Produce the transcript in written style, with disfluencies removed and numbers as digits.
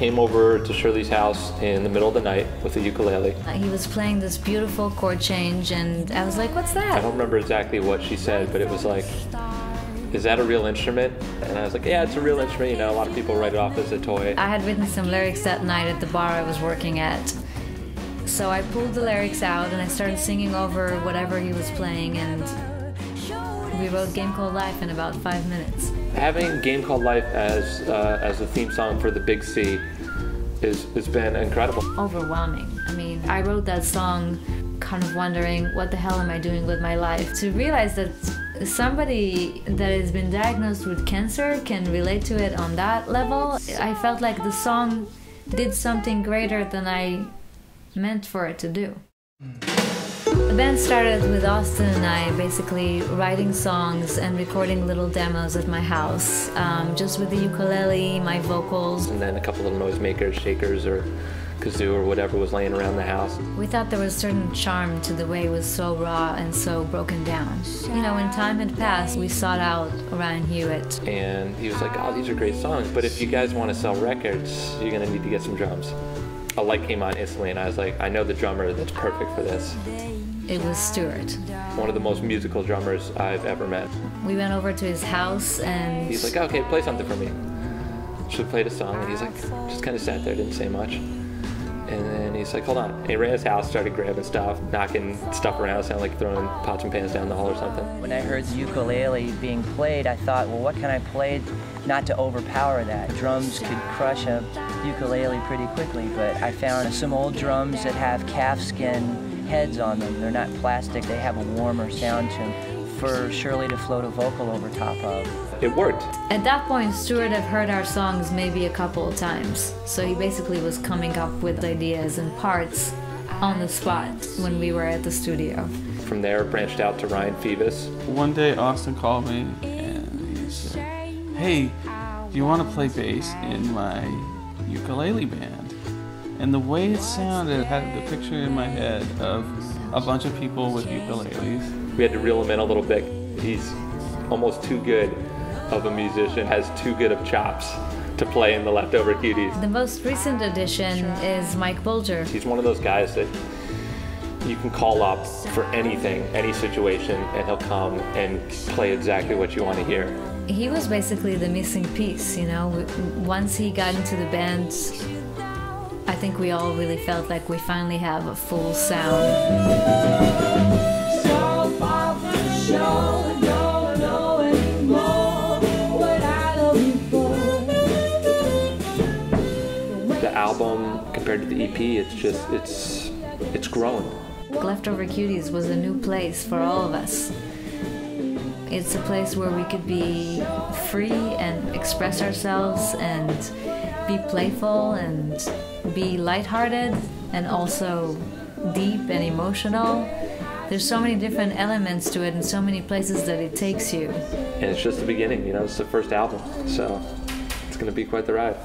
came over to Shirley's house in the middle of the night with a ukulele. He was playing this beautiful chord change, and I was like, what's that? I don't remember exactly what she said, but it was like, is that a real instrument? And I was like, yeah, it's a real instrument. You know, a lot of people write it off as a toy. I had written some lyrics that night at the bar I was working at. So I pulled the lyrics out and I started singing over whatever he was playing, and we wrote Game Called Life in about 5 minutes. Having Game Called Life as the theme song for the Big C has been incredible. Overwhelming. I mean, I wrote that song kind of wondering, what the hell am I doing with my life? To realize that somebody that has been diagnosed with cancer can relate to it on that level, I felt like the song did something greater than I meant for it to do. The band started with Austin and I basically writing songs and recording little demos at my house, just with the ukulele, my vocals. And then a couple of noisemakers, shakers or kazoo or whatever was laying around the house. We thought there was a certain charm to the way it was so raw and so broken down. You know, when time had passed, we sought out Ryan Hewitt. And he was like, oh, these are great songs, but if you guys want to sell records, you're going to need to get some drums. A light came on instantly and I was like, I know the drummer that's perfect for this. It was Stuart. One of the most musical drummers I've ever met. We went over to his house and he's like, okay, play something for me. So we played a song and he's like, just kind of sat there, didn't say much. And then he's like, hold on. And he ran his house, started grabbing stuff, knocking stuff around, sounded like throwing pots and pans down the hall or something. When I heard the ukulele being played, I thought, well, what can I play not to overpower that? Drums could crush a ukulele pretty quickly, but I found some old drums that have calfskin heads on them. They're not plastic, they have a warmer sound to them for Shirley to float a vocal over top of. It worked. At that point, Stuart had heard our songs maybe a couple of times, so he basically was coming up with ideas and parts on the spot when we were at the studio. From there, branched out to Ryan Phoebus. One day, Austin called me and he said, hey, do you want to play bass in my ukulele band? And the way it sounded, I had the picture in my head of a bunch of people with ukuleles. We had to reel him in a little bit. He's almost too good of a musician, has too good of chops to play in the leftover Cuties. The most recent addition is Mike Bulger. He's one of those guys that you can call up for anything, any situation, and he'll come and play exactly what you want to hear. He was basically the missing piece, you know. Once he got into the band, I think we all really felt like we finally have a full sound. The album compared to the EP, it's grown. Leftover Cuties was a new place for all of us. It's a place where we could be free and express ourselves and be playful and be lighthearted and also deep and emotional. There's so many different elements to it and so many places that it takes you. And it's just the beginning, you know, it's the first album, so it's going to be quite the ride.